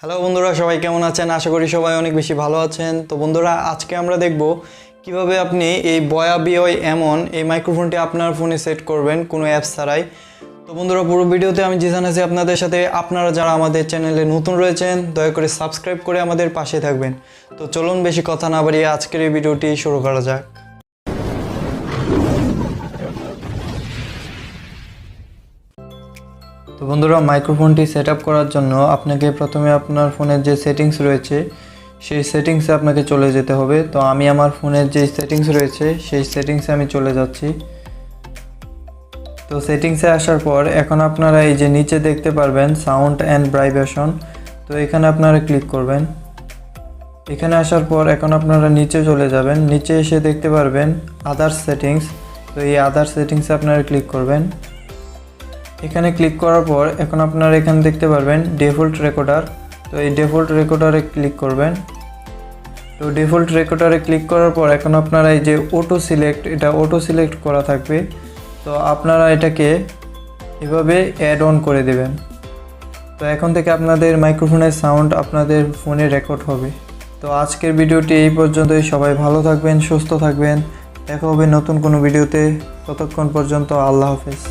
Hello বন্ধুরা, সবাই কেমন আছেন? আশা করি সবাই অনেক বেশি ভালো আছেন। তো বন্ধুরা, আজকে আমরা দেখব কিভাবে আপনি এই by-m1 এই মাইক্রোফোনটি আপনার ফোনে সেট করবেন কোনো অ্যাপস ছাড়াই। তো বন্ধুরা, পুরো ভিডিওতে আমি জিসান আছি আপনাদের সাথে। আপনারা যারা আমাদের চ্যানেলে নতুন রয়েছেন দয়া করে সাবস্ক্রাইব করে আমাদের পাশে থাকবেন। তো চলুন বেশি কথা না বাড়িয়ে আজকের এই ভিডিওটি শুরু করা যাক। তো বন্ধুরা, মাইক্রোফোনটি সেট আপ করার জন্য আপনাকে প্রথমে আপনার ফোনের যে সেটিংস রয়েছে সেই সেটিংসে আপনাকে চলে যেতে হবে। তো আমি আমার ফোনের যে সেটিংস রয়েছে সেই সেটিংসে আমি চলে যাচ্ছি। তো সেটিংসে আসার পর এখন আপনারা এই যে নিচে দেখতে পারবেন সাউন্ড অ্যান্ড ভাইব্রেশন, তো এখানে আপনারা ক্লিক করবেন। এখানে আসার পর এখন আপনারা নিচে চলে যাবেন। নিচে এসে দেখতে পারবেন আদার্স সেটিংস, তো এই আদার্স সেটিংসে আপনারা ক্লিক করবেন। এখানে ক্লিক করার পর এখন আপনারা এখানে দেখতে পারবেন ডিফল্ট রেকর্ডার, তো এই ডিফল্ট রেকর্ডারে ক্লিক করবেন। তো ডিফল্ট রেকর্ডারে ক্লিক করার পর এখন আপনারা এই যে অটো সিলেক্ট, এটা অটো সিলেক্ট করা থাকবে, তো আপনারা এটাকে এভাবে অ্যাড অন করে দেবেন। তো এখন থেকে আপনাদের মাইক্রোফোনের সাউন্ড আপনাদের ফোনে রেকর্ড হবে। তো আজকের ভিডিওটি এই পর্যন্তই। সবাই ভালো থাকবেন, সুস্থ থাকবেন। দেখা হবে নতুন কোনো ভিডিওতে। ততক্ষণ পর্যন্ত আল্লাহ হাফেজ।